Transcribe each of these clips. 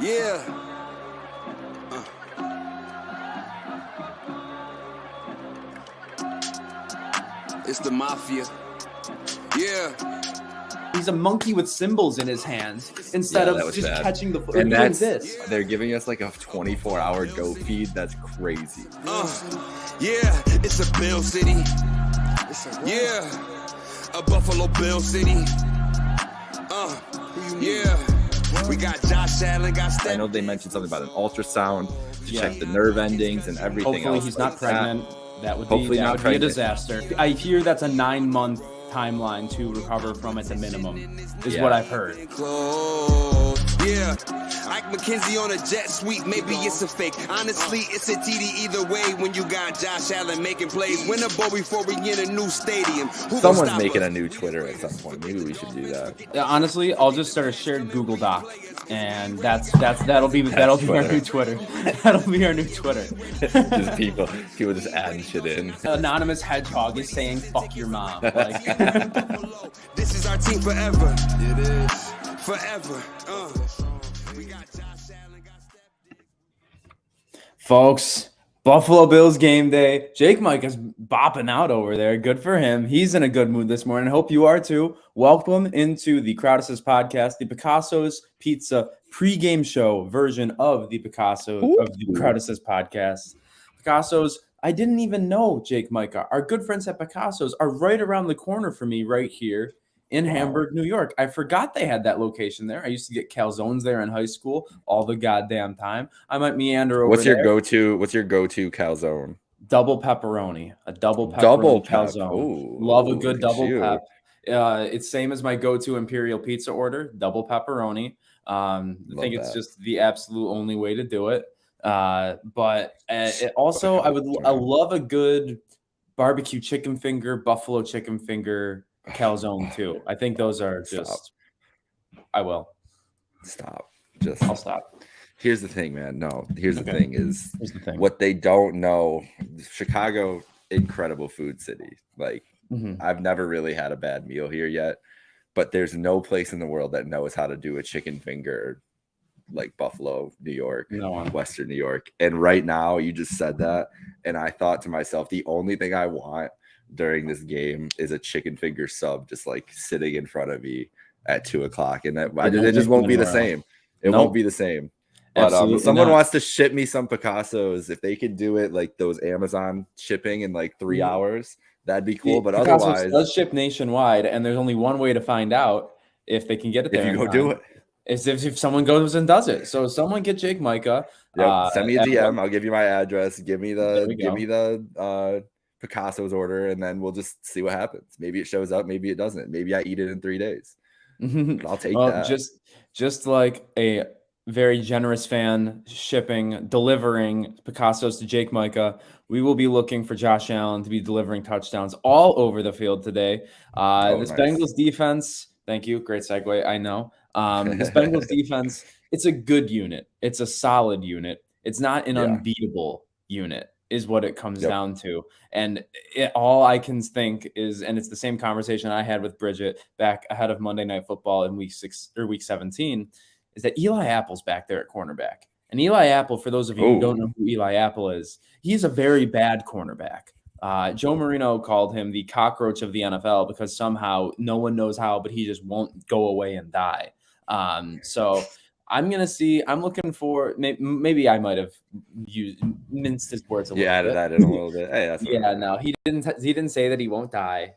Yeah. It's the mafia. Yeah. He's a monkey with cymbals in his hands instead of just catching the foot. And that's this. They're giving us like a 24-hour go feed. That's crazy. Yeah, it's a Bill City. Yeah, a Buffalo Bill City. Yeah. We got Josh Allen, got Steph. I know they mentioned something about an ultrasound to check the nerve endings and everything Hopefully else. He's not pregnant. That would be a disaster. I hear that's a 9-month timeline to recover from at the minimum, is what I've heard. Yeah, Ike McKenzie on a jet sweep. Maybe it's a fake. Honestly, it's a TD either way when you got Josh Allen making plays. Win a ball before we get a new stadium. Someone's making a new Twitter at some point. Maybe we should do that. Honestly, I'll just start a shared Google Doc, and that'll be our new Twitter. That'll be our new Twitter. Just people just adding shit in. Anonymous hedgehog is saying "fuck your mom." Like. This is our team forever. It is forever. Folks, Buffalo Bills game day. Jake Mike is bopping out over there. Good for him. He's in a good mood this morning. Hope you are too. Welcome into the Crowdus podcast, the Picasso's Pizza pregame show version of the Crowdus podcast. Picasso's. I didn't even know, Jake Micah. Our good friends at Picasso's are right around the corner for me right here in Hamburg, New York. I forgot they had that location there. I used to get calzones there in high school all the goddamn time. I might meander over What's your go-to calzone? Double pepperoni. A double calzone. Ooh, love a good double pep. It's same as my go-to Imperial Pizza order, double pepperoni. I think it's just the absolute only way to do it. But also I love a good barbecue chicken finger, buffalo chicken finger calzone too. I think those are just. I will stop. I'll stop. Here's the thing, man. No, here's the thing is what they don't know. Chicago, incredible food city. Like I've never really had a bad meal here yet, but there's no place in the world that knows how to do a chicken finger like Buffalo, New York, Western New York. And right now you just said that. And I thought to myself, the only thing I want during this game is a chicken finger sub just like sitting in front of me at 2:00. And it just won't be the same. It won't be the same. But if someone wants to ship me some Picasso's, if they could do it like those Amazon shipping in like 3 hours, that'd be cool. But otherwise, it does ship nationwide, and there's only one way to find out if they can get it there. If you go do it. Is if someone goes and does it. So someone get Jake Micah. Send me a DM. I'll give you my address. Give me the Picasso's order, and then we'll just see what happens. Maybe it shows up. Maybe it doesn't. Maybe I eat it in 3 days. But I'll take that. Just like a very generous fan delivering Picasso's to Jake Micah, we will be looking for Josh Allen to be delivering touchdowns all over the field today. Bengals defense. Thank you. Great segue. I know. This Bengals defense, it's a good unit. It's a solid unit. It's not an unbeatable unit is what it comes down to. And all I can think is, and it's the same conversation I had with Bridget back ahead of Monday Night Football in week 17, is that Eli Apple's back there at cornerback. And Eli Apple, for those of you who don't know who Eli Apple is, he's a very bad cornerback. Joe Marino called him the cockroach of the NFL because somehow no one knows how, but he just won't go away and die. So I'm looking for maybe I might have minced his words a little bit. Yeah, added that in a little bit. Hey, he didn't say that he won't die.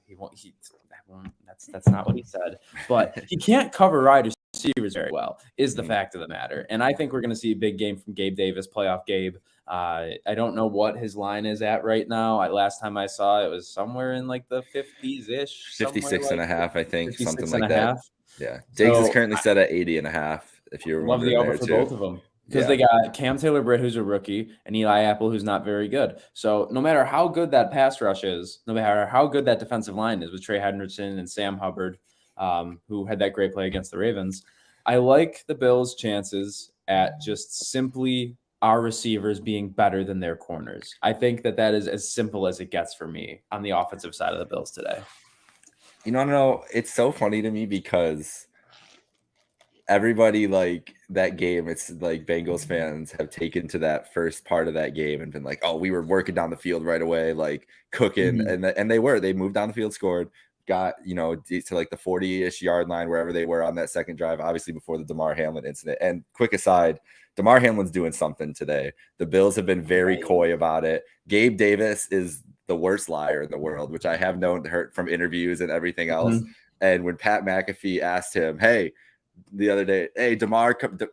That's not what he said. But he can't cover wide receivers very well is the fact of the matter. And I think we're going to see a big game from Gabe Davis, playoff Gabe. I don't know what his line is at right now. Last time I saw it was somewhere in like the 50s-ish. 56 and a half, I think. Something like that. Yeah. Diggs is currently set at 80 and a half. If you remember, love the over for both of them because they got Cam Taylor-Britt, who's a rookie, and Eli Apple, who's not very good. So no matter how good that pass rush is, no matter how good that defensive line is with Trey Hendrickson and Sam Hubbard, who had that great play against the Ravens, I like the Bills' chances at just simply our receivers being better than their corners. I think that is as simple as it gets for me on the offensive side of the Bills today. No, it's so funny to me because everybody like that game. It's like Bengals fans have taken to that first part of that game and been like, oh, we were working down the field right away, like cooking. And they moved down the field, scored, got, to like the 40-ish yard line, wherever they were on that second drive, obviously before the Damar Hamlin incident. And quick aside, Damar Hamlin's doing something today. The Bills have been very coy about it. Gabe Davis is the worst liar in the world, which I have known from interviews and everything else. And when Pat McAfee asked him, hey, the other day, hey,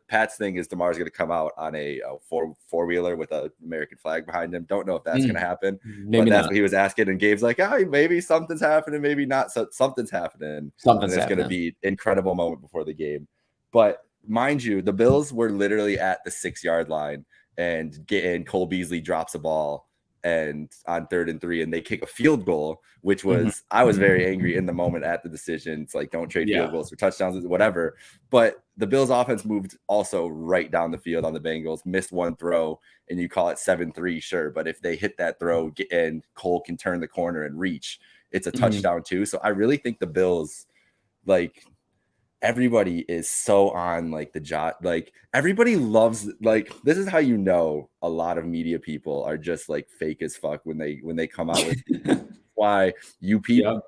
Pat's thing is Damar's going to come out on a four-wheeler with an American flag behind him. Don't know if that's going to happen. Maybe but that's what he was asking. And Gabe's like, oh, maybe something's happening, maybe not. So something's happening. It's going to be an incredible moment before the game. But mind you, the Bills were literally at the 6-yard line, and Cole Beasley drops a ball and on 3rd and 3, and they kick a field goal, which was, I was very angry in the moment at the decision. It's like, don't trade field goals for touchdowns, whatever. But the Bills offense moved also right down the field on the Bengals, missed one throw, and you call it 7-3, sure. But if they hit that throw and Cole can turn the corner and reach, it's a touchdown too. So I really think the Bills, like, everybody is so on like the jot, like everybody loves, like, this is how you know a lot of media people are just like fake as fuck when they come out with why you people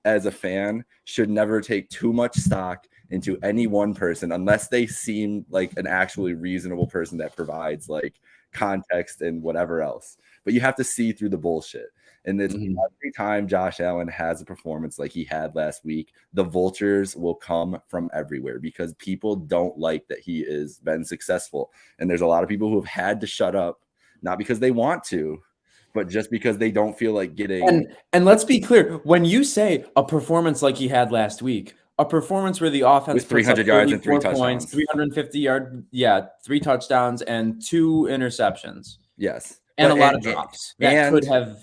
as a fan should never take too much stock into any one person unless they seem like an actually reasonable person that provides like context and whatever else. But you have to see through the bullshit. And it's every time Josh Allen has a performance like he had last week, the vultures will come from everywhere because people don't like that he has been successful. And there's a lot of people who have had to shut up, not because they want to, but just because they don't feel like getting. And let's be clear, when you say a performance like he had last week, a performance where the offense with 300 yards and 3 touchdowns, points, 350 yards, 3 touchdowns and 2 interceptions. Yes. And a lot of drops. That could have.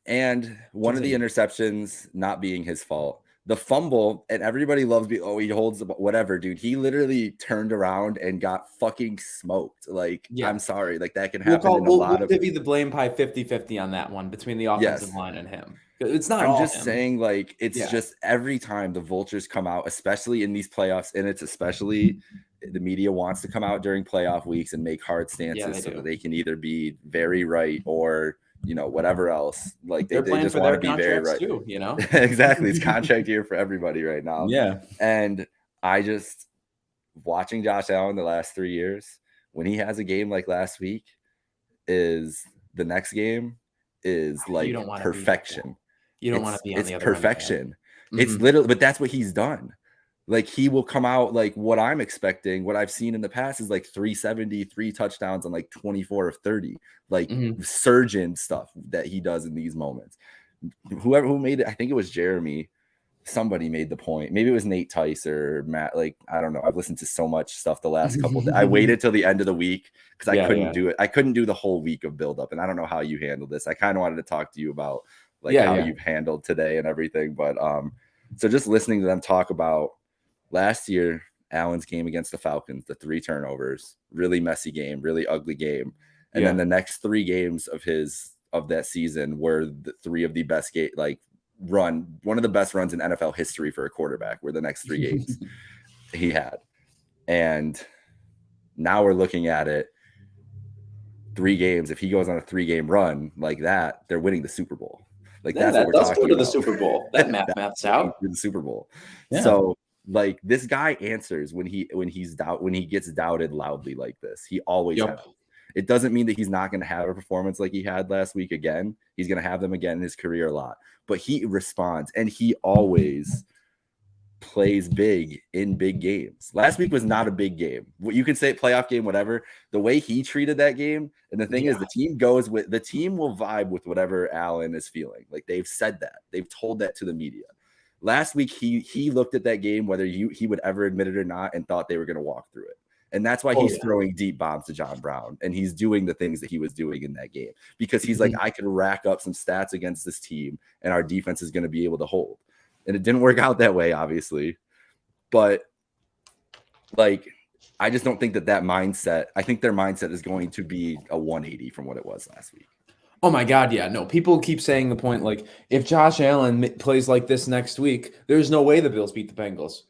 And one of the interceptions not being his fault, the fumble, and everybody loves he holds the whatever, dude. He literally turned around and got fucking smoked. Like, I'm sorry, like that can happen. We'll divvy the blame pie 50-50 on that one between the offensive line and him. It's not. I'm just saying, like, it's just every time the vultures come out, especially in these playoffs, and it's especially the media wants to come out during playoff weeks and make hard stances so that they can either be very right or whatever else. Like they just want to be very right too, Exactly. It's contract year for everybody right now. Yeah. And I just watching Josh Allen the last 3 years, when he has a game like last week, is the next game is like perfection. You don't want to be on the other perfection. It's literally, but that's what he's done. Like he will come out like what I'm expecting, what I've seen in the past is like 370, 3 touchdowns on like 24 of 30, like surgeon stuff that he does in these moments. Who made it, I think it was Jeremy. Somebody made the point. Maybe it was Nate Tice or Matt. Like, I don't know. I've listened to so much stuff the last couple of days. I waited till the end of the week because I couldn't do it. I couldn't do the whole week of buildup. And I don't know how you handled this. I kind of wanted to talk to you about like how you've handled today and everything. But so just listening to them talk about last year, Allen's game against the Falcons, the 3 turnovers, really messy game, really ugly game. And then the next 3 games of that season were the 3 of the best one of the best runs in NFL history for a quarterback were the next 3 games he had. And now we're looking at it 3 games. If he goes on a 3-game run like that, they're winning the Super Bowl. Like that's what we're talking about. Go to the Super Bowl. That maps out to the Super Bowl. Yeah. So like this guy answers when he gets doubted loudly like this. He always has. It doesn't mean that he's not going to have a performance like he had last week again. He's going to have them again in his career a lot. But he responds, and he always plays big in big games. Last week was not a big game. You can say playoff game, whatever. The way he treated that game, and the thing is, the team will vibe with whatever Allen is feeling. Like they've said that. They've told that to the media. Last week, he looked at that game, whether he would ever admit it or not, and thought they were going to walk through it. And that's why he's throwing deep bombs to John Brown. And he's doing the things that he was doing in that game because he's like, I can rack up some stats against this team and our defense is going to be able to hold. And it didn't work out that way, obviously. But like, I just don't think that mindset, I think their mindset is going to be a 180 from what it was last week. Oh my God, yeah. No, people keep saying the point, like, if Josh Allen plays like this next week, there's no way the Bills beat the Bengals.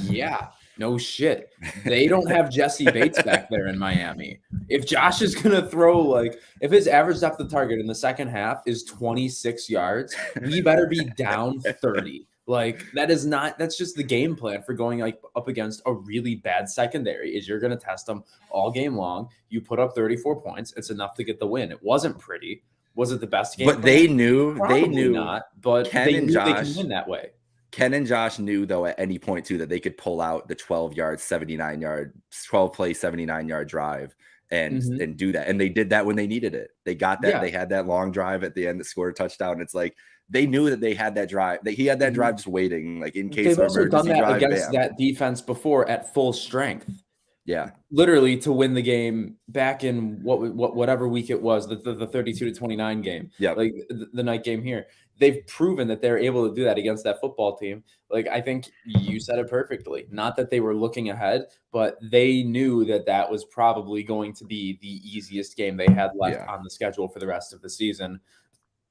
Yeah. No shit. They don't have Jesse Bates back there in Miami. If Josh is going to throw, like, if his average depth of target in the second half is 26 yards, we better be down 30. Like, that's just the game plan for going like up against a really bad secondary is you're going to test them all game long. You put up 34 points. It's enough to get the win. It wasn't pretty. Was it the best game But plan? they knew not, but they knew they can win that way. Ken and Josh knew, though, at any point, too, that they could pull out the 12 play, 79-yard drive and do that. And they did that when they needed it. They got that. Yeah. They had that long drive at the end that scored a touchdown. It's like they knew that they had that drive. He had that drive just waiting, like in case of emergency. They've also done that against that defense before at full strength. Yeah, literally to win the game back in whatever week it was, the 32-29 game. Yeah, like the night game here. They've proven that they're able to do that against that football team. Like, I think you said it perfectly. Not that they were looking ahead, but they knew that was probably going to be the easiest game they had left on the schedule for the rest of the season.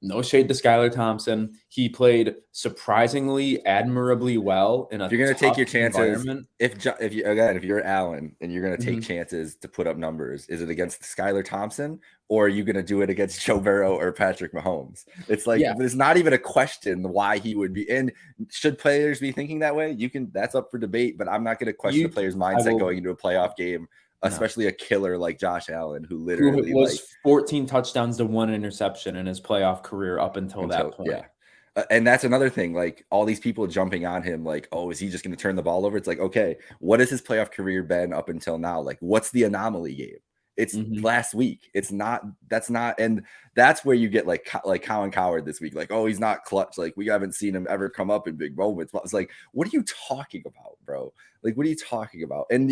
No shade to Skylar Thompson. He played surprisingly, admirably well in a If you're going to take your chances, if you're Allen and you're going to take chances to put up numbers, is it against Skylar Thompson or are you going to do it against Joe Burrow or Patrick Mahomes? It's like there's not even a question why he would be. And should players be thinking that way? That's up for debate, but I'm not going to question the player's mindset going into a playoff game. Especially a killer like Josh Allen, who literally was 14 touchdowns to 1 interception in his playoff career up until that point. Yeah. And that's another thing, like all these people jumping on him like, oh, is he just going to turn the ball over? It's like, okay, what has his playoff career been up until now? Like, what's the anomaly game? It's last week. That's not. And that's where you get like Colin Cowherd this week. Like, oh, he's not clutch. Like, we haven't seen him ever come up in big moments. It's like, what are you talking about, bro? Like, what are you talking about? And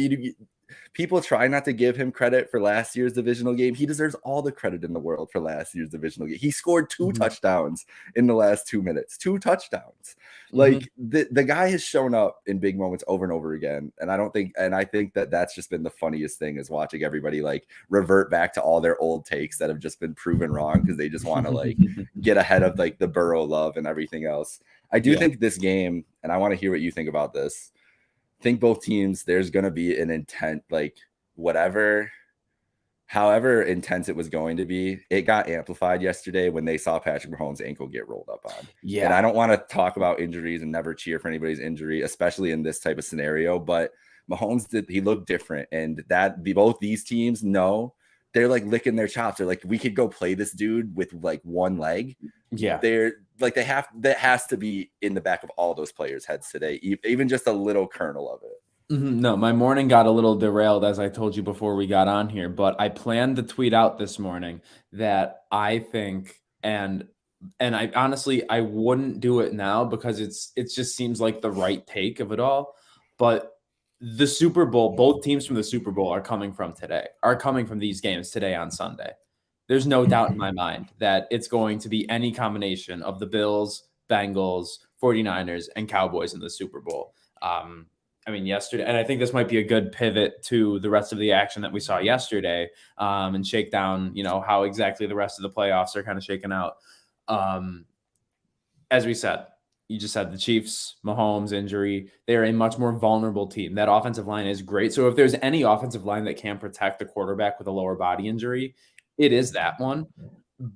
people try not to give him credit for last year's divisional game. He deserves all the credit in the world for last year's divisional game. He scored 2 touchdowns in the last 2 minutes. 2 touchdowns. Like the guy has shown up in big moments over and over again. And I think that that's just been the funniest thing is watching everybody like revert back to all their old takes that have just been proven wrong because they just want to like get ahead of like the Burrow love and everything else. I do think this game, and I want to hear what you think about this. Think both teams, there's going to be an intent, like however intense it was going to be, it got amplified yesterday when they saw Patrick Mahomes' ankle get rolled up on. Yeah. And I don't want to talk about injuries and never cheer for anybody's injury, especially in this type of scenario, but Mahomes he looked different. And both these teams know they're like licking their chops. They're like, we could go play this dude with like one leg. Yeah. That has to be in the back of all those players' heads today, even just a little kernel of it. No, my morning got a little derailed, as I told you before we got on here, but I planned to tweet out this morning that I think, and I honestly, I wouldn't do it now because it just seems like the right take of it all. But the Super Bowl, both teams from the Super Bowl are coming from these games today on Sunday. There's no doubt in my mind that it's going to be any combination of the Bills, Bengals, 49ers, and Cowboys in the Super Bowl. Yesterday, and I think this might be a good pivot to the rest of the action that we saw yesterday and shake down, how exactly the rest of the playoffs are kind of shaken out. As we said, you just said the Chiefs, Mahomes injury, they're a much more vulnerable team. That offensive line is great. So if there's any offensive line that can protect the quarterback with a lower body injury, it is that one.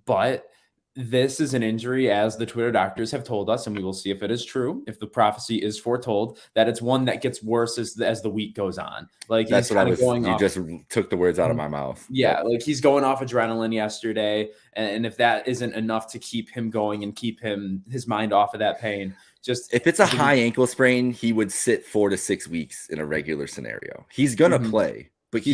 But this is an injury, as the Twitter doctors have told us, and we will see if it is true, if the prophecy is foretold, that it's one that gets worse as the week goes on. Like, that's what I was going off. You just took the words out of my mouth. Yeah, like he's going off adrenaline yesterday, and if that isn't enough to keep him going and keep his mind off of that pain, just if it's a high ankle sprain, he would sit 4 to 6 weeks in a regular scenario. He's gonna play, but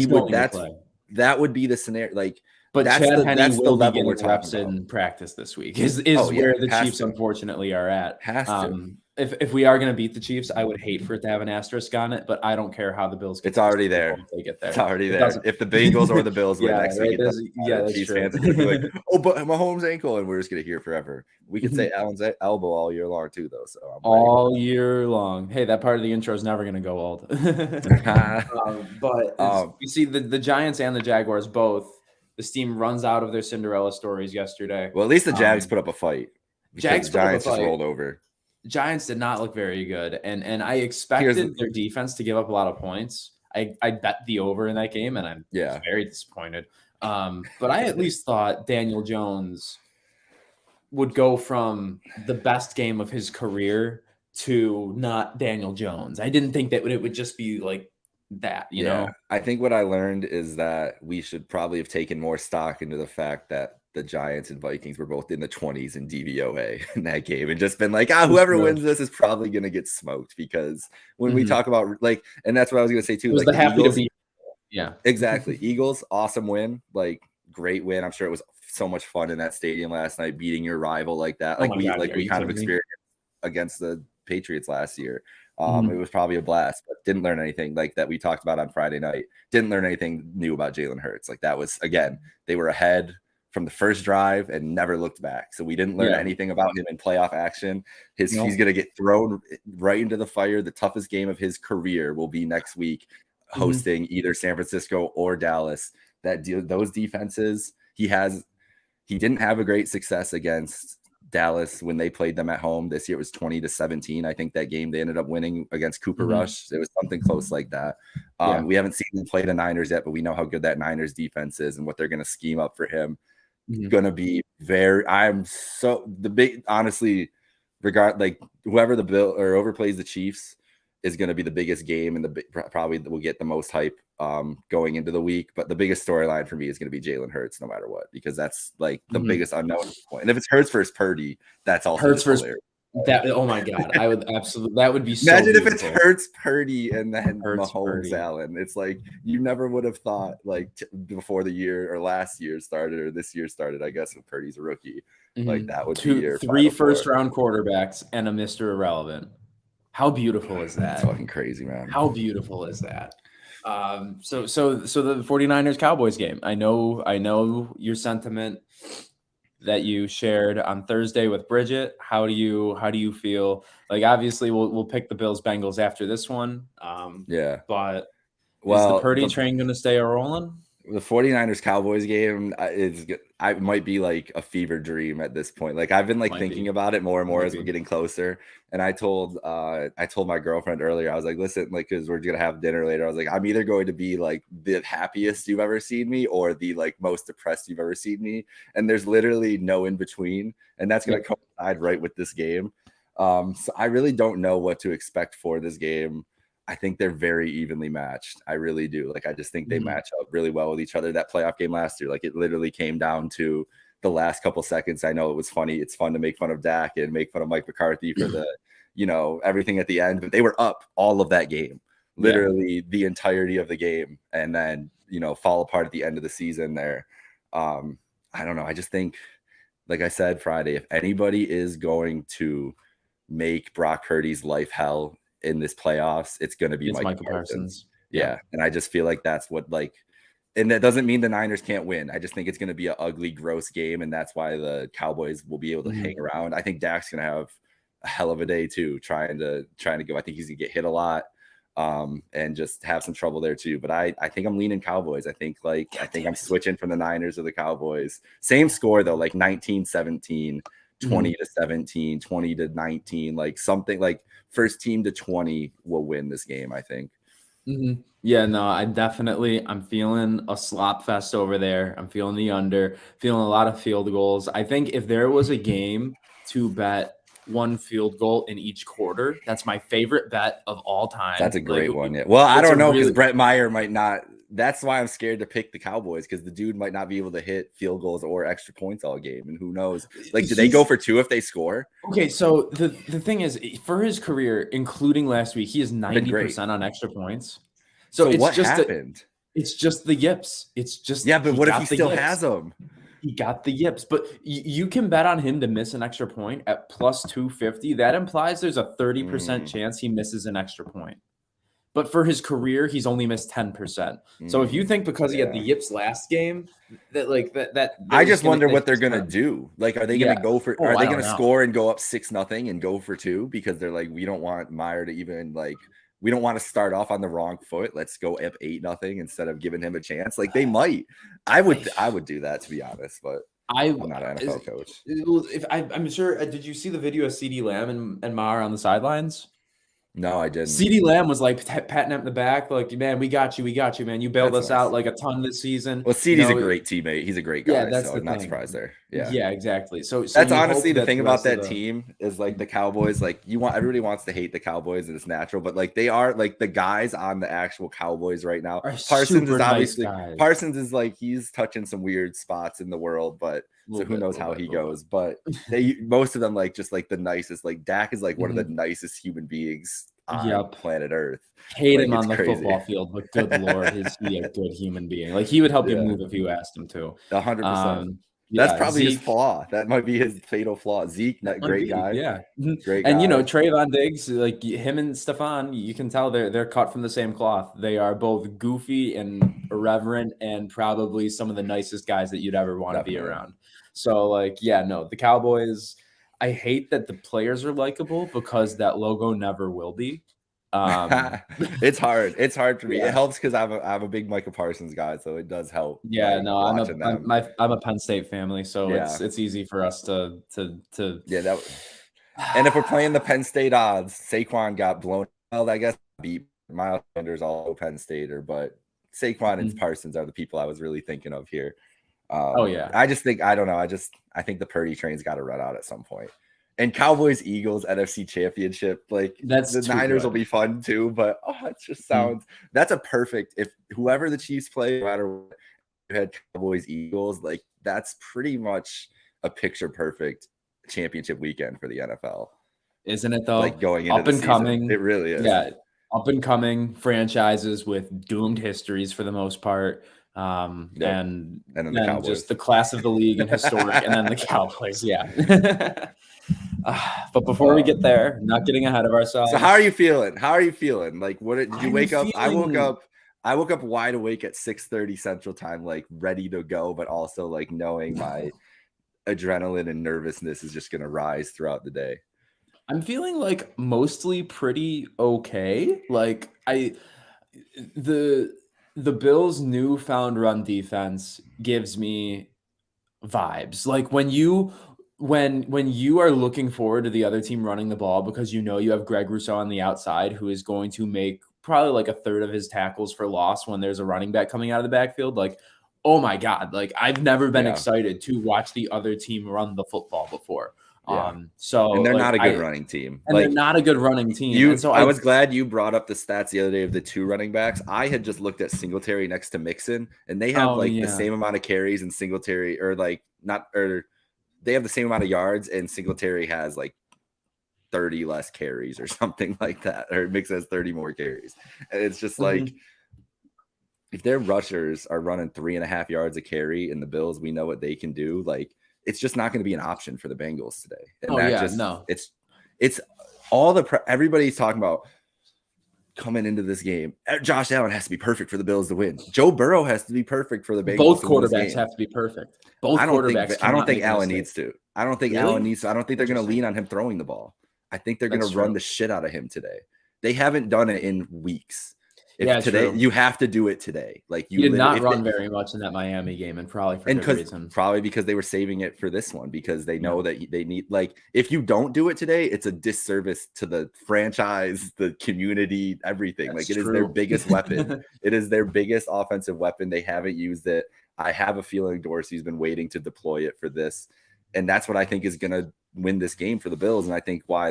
that would be the scenario. Like, but Chad Henne will be getting reps in practice this week. Is where the Chiefs unfortunately are at. Has to. If we are going to beat the Chiefs, I would hate for it to have an asterisk on it, but I don't care how the Bills get It's already there. They get there. It's already there. If the Bengals or the Bills win next week, that's Chiefs fans are gonna be like, oh, but Mahomes' ankle, and we're just going to hear forever. We could say Allen's elbow all year long too, though. So all year long. Hey, that part of the intro is never going to go old. But you see the Giants and the Jaguars both. This team runs out of their Cinderella stories yesterday. Well, at least the Jags put up a fight. The Giants just rolled over. Giants did not look very good, and I expected their defense to give up a lot of points. I bet the over in that game, and I'm very disappointed. But I at least thought Daniel Jones would go from the best game of his career to not Daniel Jones. I didn't think that it would just be like that, you know? I think what I learned is that we should probably have taken more stock into the fact that the Giants and Vikings were both in the 20s in DVOA in that game and just been like, whoever wins this is probably going to get smoked, because when we talk about like, and that's what I was going to say too. Like the happy Eagles, to be. Yeah, exactly. Eagles, awesome win. Like great win. I'm sure it was so much fun in that stadium last night, beating your rival like that. Like we kind of experienced against the Patriots last year. It was probably a blast, but didn't learn anything like that we talked about on Friday night. Didn't learn anything new about Jalen Hurts. Like that was, again, they were ahead from the first drive and never looked back. So we didn't learn anything about him in playoff action. He's going to get thrown right into the fire. The toughest game of his career will be next week, hosting either San Francisco or Dallas. Those defenses, he didn't have a great success against Dallas when they played them at home. This year it was 20-17. I think that game they ended up winning against Cooper Rush. It was something close like that. We haven't seen him play the Niners yet, but we know how good that Niners defense is and what they're going to scheme up for him. Going to be honestly, whoever the Bill or overplays the Chiefs is going to be the biggest game and probably will get the most hype going into the week. But the biggest storyline for me is going to be Jalen Hurts, no matter what, because that's like the biggest unknown at this point. And if it's Hurts versus Purdy, that's also Hurts versus hilarious. Oh my God, I would absolutely. That would be so imagine beautiful. If it's Hurts, Purdy, and then Mahomes, Allen. It's like you never would have thought before the year or last year started or this year started. I guess when Purdy's a rookie, like that would be your 3 first-round quarterbacks and a Mr. Irrelevant. How beautiful is that? That's fucking crazy, man. How beautiful is that? So the 49ers Cowboys game. I know your sentiment that you shared on Thursday with Bridget. How do you feel? Like, obviously we'll pick the Bills Bengals after this one. But is the Purdy train going to stay rolling? The 49ers Cowboys game I might be like a fever dream at this point. Like I've been thinking about it more and more as we're getting closer. And I told my girlfriend earlier, I was like, listen, like, cause we're going to have dinner later. I was like, I'm either going to be like the happiest you've ever seen me or the like most depressed you've ever seen me. And there's literally no in between. And that's going to coincide right with this game. So I really don't know what to expect for this game. I think they're very evenly matched. I really do. Like, I just think they match up really well with each other. That playoff game last year, like it literally came down to the last couple seconds. I know it was funny. It's fun to make fun of Dak and make fun of Mike McCarthy for the, everything at the end, but they were up all of that game, literally the entirety of the game. And then, fall apart at the end of the season there. I don't know. I just think, like I said, Friday, if anybody is going to make Brock Purdy's life hell in this playoffs, it's going to be Michael Parsons. Yeah. And I just feel like that's what and that doesn't mean the Niners can't win. I just think it's going to be an ugly, gross game. And that's why the Cowboys will be able to hang around. I think Dak's going to have a hell of a day too, trying to go. I think he's going to get hit a lot and just have some trouble there too. But I think I'm leaning Cowboys. I think I'm switching from the Niners to the Cowboys. Same score though, like 19-17. 20-17, 20-19, like something like first team to 20 will win this game, I think. Yeah, no, I'm feeling a slop fest over there. I'm feeling the under, feeling a lot of field goals. I think if there was a game to bet one field goal in each quarter, that's my favorite bet of all time. That's a great one. Yeah. Well, I don't know, because Brett Meyer might not. That's why I'm scared to pick the Cowboys, because the dude might not be able to hit field goals or extra points all game. And who knows? Like, do they go for 2 if they score? Okay, so the thing is, for his career, including last week, he is 90% on extra points. So it's what just happened? It's just the yips. It's just but what if he still has them? He got the yips, but you can bet on him to miss an extra point at plus 250. That implies there's a 30% chance he misses an extra point. But for his career, he's only missed 10%. So if you think because he had the yips last game, that I just wonder what they're gonna do. Like, are they gonna go for? Are they gonna score and go up 6-0 and go for 2 because they're like, we don't want Meyer to even we don't want to start off on the wrong foot. Let's go up 8-0 instead of giving him a chance. Like, they might. I would do that, to be honest. But I'm not an NFL coach. I'm sure. Did you see the video of CeeDee Lamb and Maher on the sidelines? No, I didn't. CeeDee Lamb was like patting him in the back, like, man, we got you, man. You bailed us out like a ton this season. Well, CeeDee's a great teammate. He's a great guy. Yeah, that's so I'm not thing. surprised there. Yeah. Yeah, exactly. So that's honestly the thing about that team is like the Cowboys, like everybody wants to hate the Cowboys and it's natural, but like they are like the guys on the actual Cowboys right now. Parsons is obviously Parsons is like he's touching some weird spots in the world, but so who knows how he goes. But most of them like just like the nicest. Like Dak is like one of the nicest human beings on planet Earth. Hate him on the football field, but good Lord, is he a good human being? Like he would help you move if you asked him to. 100%. That's probably Zeke, his flaw. That might be his fatal flaw. Zeke, that great guy. Yeah. Great guy. And Trayvon Diggs, like him and Stephon, you can tell they're cut from the same cloth. They are both goofy and irreverent and probably some of the nicest guys that you'd ever want to be around. So like, the Cowboys, I hate that the players are likable because that logo never will be. It's hard. It's hard for me. It helps because I'm a big Micah Parsons guy, so it does help. Yeah, like, no, I'm a Penn State family, so it's easy for us to And if we're playing the Penn State odds, Saquon got blown. Well, I guess beat Miles Sanders, all Penn Stater, but Saquon and Parsons are the people I was really thinking of here. I just think I don't know. I think the Purdy train's got to run out at some point. And Cowboys Eagles NFC Championship, like the Niners will be fun too. But it just sounds that's a perfect if whoever the Chiefs play, no matter what, you had Cowboys Eagles, like that's pretty much a picture perfect championship weekend for the NFL, isn't it? Though, like going into up and coming, it really is. Yeah, up and coming franchises with doomed histories for the most part. And then the Cowboys. Just the class of the league and historic, and then the Cowboys. Yeah. But before we get there, not getting ahead of ourselves. So how are you feeling? Like, what did you wake up? I woke up wide awake at 6:30 Central Time, like ready to go, but also like knowing my adrenaline and nervousness is just gonna rise throughout the day. I'm feeling like mostly pretty okay. Like the Bills' newfound run defense gives me vibes. Like when you are looking forward to the other team running the ball because you have Greg Rousseau on the outside who is going to make probably like a third of his tackles for loss when there's a running back coming out of the backfield. Like, oh my God, like I've never been excited to watch the other team run the football before. And they're not a good running team. And they're not a good running team. I was glad you brought up the stats the other day of the two running backs. I had just looked at Singletary next to Mixon, and they have the same amount of carries and Singletary they have the same amount of yards, and Singletary has like 30 less carries or something like that, or Mixon has 30 more carries. And it's just like if their rushers are running 3.5 yards a carry in the Bills, we know what they can do. Like it's just not going to be an option for the Bengals today. And it's all everybody's talking about coming into this game. Josh Allen has to be perfect for the Bills to win. Joe Burrow has to be perfect for the Bengals. Both quarterbacks have to be perfect. I don't think Allen needs to. I don't think Allen needs to. I don't think they're going to lean on him throwing the ball. I think they're going to run the shit out of him today. They haven't done it in weeks. You have to do it today. Like you did not run very much in that Miami game, and probably for good reason. Probably because they were saving it for this one because they know that they need. Like if you don't do it today, it's a disservice to the franchise, the community, everything. It is their biggest weapon. It is their biggest offensive weapon. They haven't used it. I have a feeling Dorsey's been waiting to deploy it for this, and that's what I think is going to win this game for the Bills. And I think why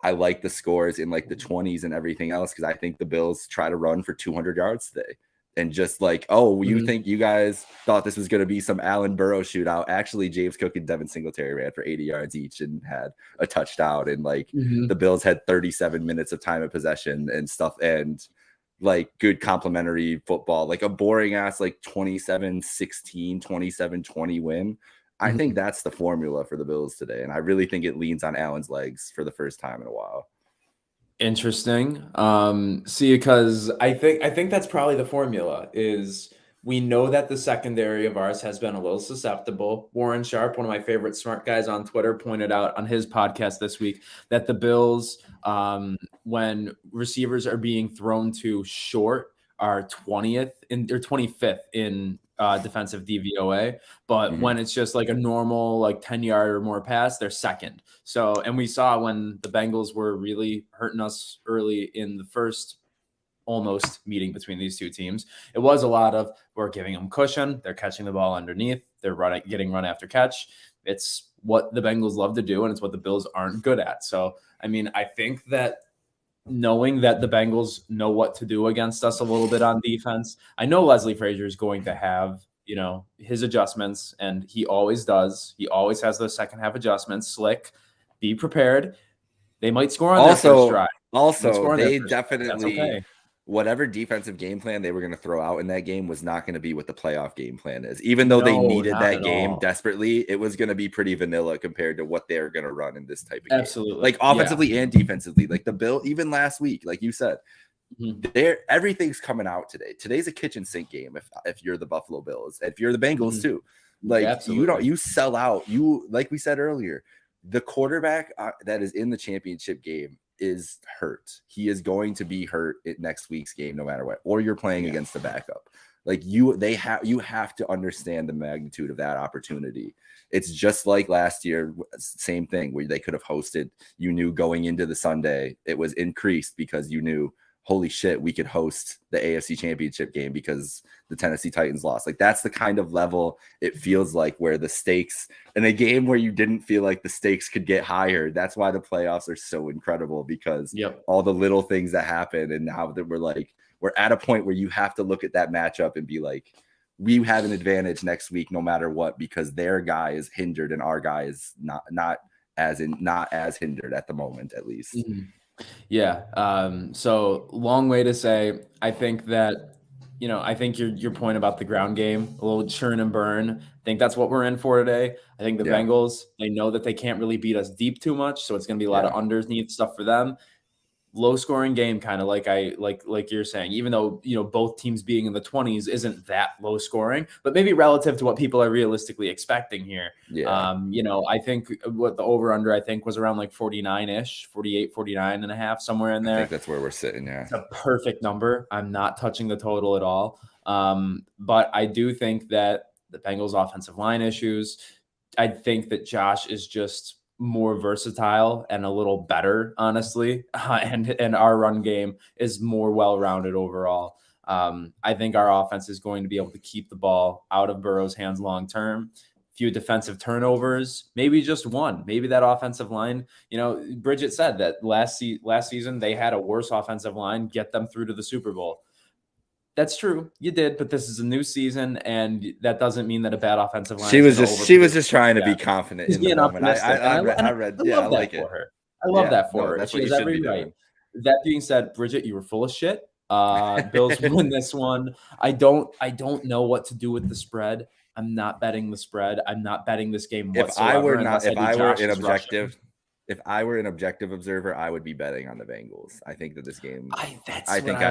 I like the scores in like the 20s and everything else because I think the Bills try to run for 200 yards today. And just like, you think you guys thought this was going to be some Allen Burrow shootout. Actually, James Cook and Devin Singletary ran for 80 yards each and had a touchdown. And the Bills had 37 minutes of time of possession and stuff and like good complimentary football, like a boring ass like 27-16, 27-20 win. I think that's the formula for the Bills today. And I really think it leans on Allen's legs for the first time in a while. Interesting. Because I think that's probably the formula is we know that the secondary of ours has been a little susceptible. Warren Sharp, one of my favorite smart guys on Twitter, pointed out on his podcast this week that the Bills, when receivers are being thrown to short, are 20th or 25th in defensive DVOA, but when it's just like a normal like 10-yard or more pass, they're second. So, and we saw when the Bengals were really hurting us early in the first almost meeting between these two teams, it was a lot of we're giving them cushion, they're catching the ball underneath, they're getting run after catch. It's what the Bengals love to do, and it's what the Bills aren't good at. So, I mean, I think that knowing that the Bengals know what to do against us a little bit on defense, I know Leslie Frazier is going to have, his adjustments, and he always does. He always has those second half adjustments. Slick, be prepared. They might score on their first drive. Also, they definitely, whatever defensive game plan they were going to throw out in that game was not going to be what the playoff game plan is. Even though they needed that game desperately, it was going to be pretty vanilla compared to what they're going to run in this type of game. Like offensively and defensively. Like the Bill, even last week, like you said, everything's coming out today. Today's a kitchen sink game if you're the Buffalo Bills. If you're the Bengals too. Like you sell out. Like we said earlier, the quarterback that is in the championship game is hurt. He is going to be hurt at next week's game no matter what, or you're playing against the backup. Like you have to understand the magnitude of that opportunity. It's just like last year, same thing where they could have hosted. You knew going into the Sunday it was increased because you knew, holy shit, we could host the AFC Championship game because the Tennessee Titans lost. Like that's the kind of level it feels like where the stakes in a game where you didn't feel like the stakes could get higher. That's why the playoffs are so incredible, because all the little things that happen. And now that we're at a point where you have to look at that matchup and be like, we have an advantage next week, no matter what, because their guy is hindered and our guy is not as hindered at the moment, at least. Yeah. So long way to say, I think that, I think your point about the ground game, a little churn and burn, I think that's what we're in for today. I think the Bengals, they know that they can't really beat us deep too much. So it's going to be a lot of underneath stuff for them. Low scoring game, kind of like you're saying, even though, both teams being in the 20s isn't that low scoring, but maybe relative to what people are realistically expecting here. I think what the over under, I think, was around like 49-ish, 48, 49 and a half, somewhere in there. I think that's where we're sitting. Yeah. It's a perfect number. I'm not touching the total at all. But I do think that the Bengals offensive line issues, I think that Josh is just more versatile and a little better, honestly. And our run game is more well-rounded overall. I think our offense is going to be able to keep the ball out of Burrow's hands long-term. Few defensive turnovers, maybe just one. Maybe that offensive line, Bridget said that last season they had a worse offensive line get them through to the Super Bowl. That's true. You did, but this is a new season, and that doesn't mean that a bad offensive line. She was just trying to be confident in the moment. I like it. Her. I love that for her. She has every right. That being said, Bridget, you were full of shit. Bills win this one. I don't know what to do with the spread. I'm not betting the spread. I'm not betting this game whatsoever. If I were an objective observer, I would be betting on the Bengals. I think that this game, I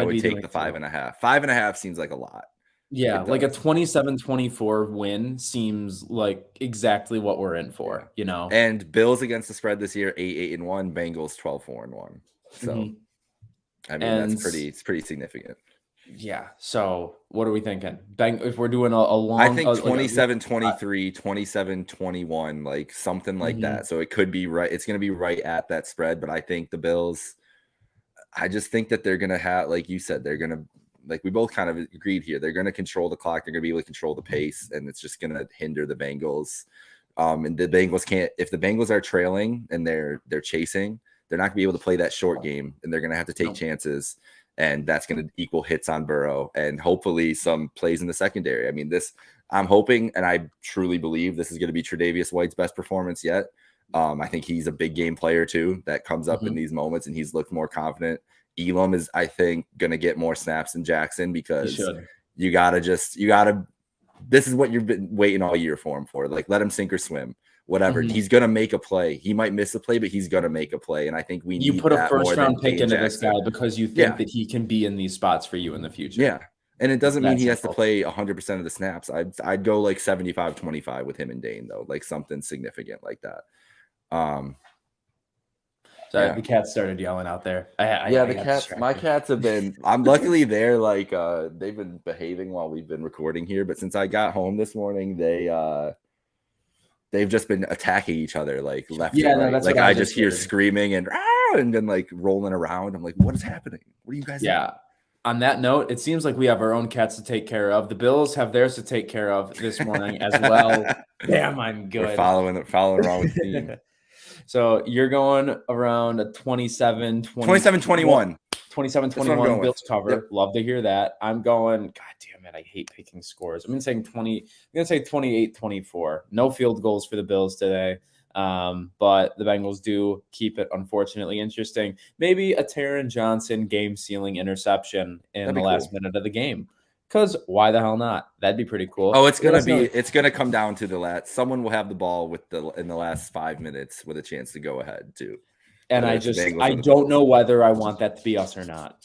would take the 5.5. 5.5 seems like a lot. Yeah, like a 27-24 win seems like exactly what we're in for, And Bills against the spread this year, 8-1, Bengals 12-4-1. So, I mean, it's pretty significant. Yeah. So what are we thinking? If we're doing a long, I think 27-23, 27-21, like something like that. So it could be right. It's going to be right at that spread. But I think the Bills, I just think that they're going to have, like you said, they're going to, like we both kind of agreed here, they're going to control the clock. They're going to be able to control the pace, and it's just going to hinder the Bengals. And the Bengals can't, if the Bengals are trailing and they're chasing, they're not going to be able to play that short game, and they're going to have to take chances. And that's going to equal hits on Burrow and hopefully some plays in the secondary. I mean, I'm hoping, and I truly believe this is going to be Tre'Davious White's best performance yet. I think he's a big game player too that comes up in these moments, and he's looked more confident. Elam is, I think, going to get more snaps than Jackson, because you got to, this is what you've been waiting all year for him for. Like, let him sink or swim. Whatever. He's going to make a play. He might miss a play, but he's going to make a play. And I think you put a first round pick into this guy because you think that he can be in these spots for you in the future. Yeah. And it doesn't mean he has to play 100% of the snaps. I'd go like 75-25 with him and Dane, though, like something significant like that. Sorry, the cats started yelling out there. The cats. My cats have been. I'm luckily they're like they've been behaving while we've been recording here. But since I got home this morning, they've just been attacking each other like left and right. Like I just hear screaming and then like rolling around. I'm like, what is happening? What are you guys doing? On that note, it seems like we have our own cats to take care of. The Bills have theirs to take care of this morning as well. Damn, I'm good. We're following around with the team. So you're going around a 27-21. 27-21 Bills cover. Yep. Love to hear that. I'm going, God damn it, I hate picking scores. I'm going to say 28-24. No field goals for the Bills today. But the Bengals do keep it unfortunately interesting. Maybe a Taron Johnson game-sealing interception in the last minute of the game. Because why the hell not? That'd be pretty cool. Oh, it's gonna come down to the last. Someone will have the ball in the last 5 minutes with a chance to go ahead too. And I don't know whether I want that to be us or not.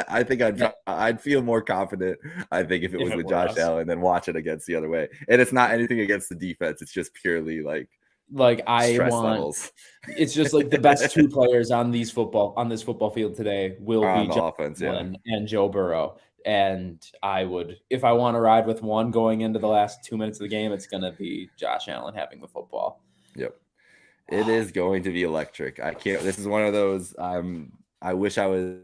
I think I'd feel more confident. I think if it was with Josh Allen, than watch it against the other way. And it's not anything against the defense. It's just purely like stress levels. It's just like the best two players on this football field today will be Josh Allen and Joe Burrow. And I would, if I want to ride with one going into the last 2 minutes of the game, it's going to be Josh Allen having the football. Yep. It is going to be electric. This is one of those, I wish I was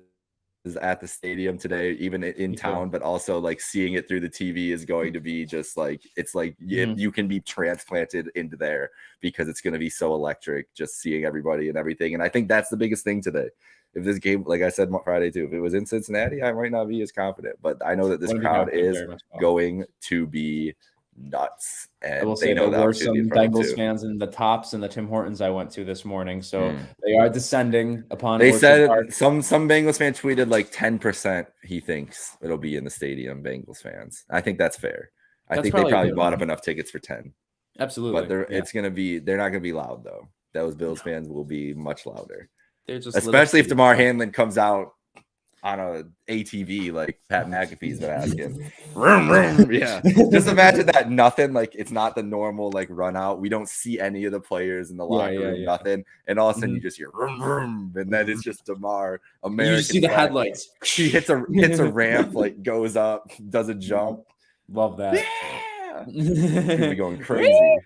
at the stadium today, even in town, but also like seeing it through the TV is going to be just like, it's like you can be transplanted into there because it's going to be so electric, just seeing everybody and everything. And I think that's the biggest thing today. If this game, like I said Friday too, if it was in Cincinnati, I might not be as confident, but I know that this crowd is going to be nuts. And I will say there were some Bengals fans in the Tops and the Tim Hortons I went to this morning, so they are descending upon. They said some Bengals fan tweeted like 10% he thinks it'll be in the stadium. Bengals fans, I think that's fair. I think they probably bought up enough tickets for 10. Absolutely, but they're not gonna be loud though. Those Bills fans will be much louder. Especially if DeMar Hamlin comes out on a ATV like Pat McAfee's been asking. Vroom, vroom. Yeah. Just imagine that nothing, like it's not the normal like run out. We don't see any of the players in the locker room, nothing. And all of a sudden you just hear vroom, vroom, and then it's just DeMar. American. You see the headlights. She hits a ramp, like goes up, does a jump. Love that. Yeah. People going crazy.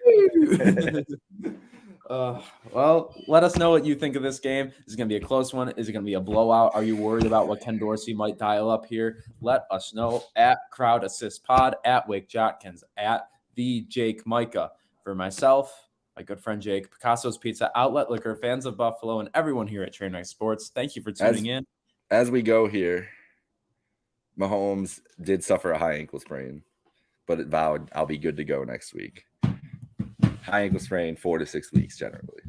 Well, let us know what you think of this game. Is it going to be a close one? Is it going to be a blowout? Are you worried about what Ken Dorsey might dial up here? Let us know at Crowd Assist Pod, at Wake Jotkins, at the Jake Micah. For myself, my good friend Jake, Picasso's Pizza, Outlet Liquor, fans of Buffalo, and everyone here at Train Wreck Sports. Thank you for tuning in. As we go here, Mahomes did suffer a high ankle sprain, but it vowed I'll be good to go next week. High ankle sprain, 4 to 6 weeks generally.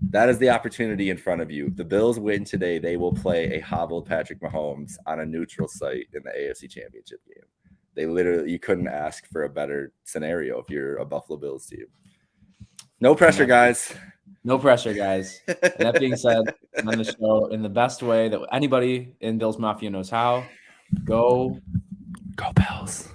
That is the opportunity in front of you. If the Bills win today, they will play a hobbled Patrick Mahomes on a neutral site in the AFC Championship game. You couldn't ask for a better scenario if you're a Buffalo Bills team. No pressure, guys. No pressure, guys. That being said, I'm on the show in the best way that anybody in Bills Mafia knows how. Go Bills.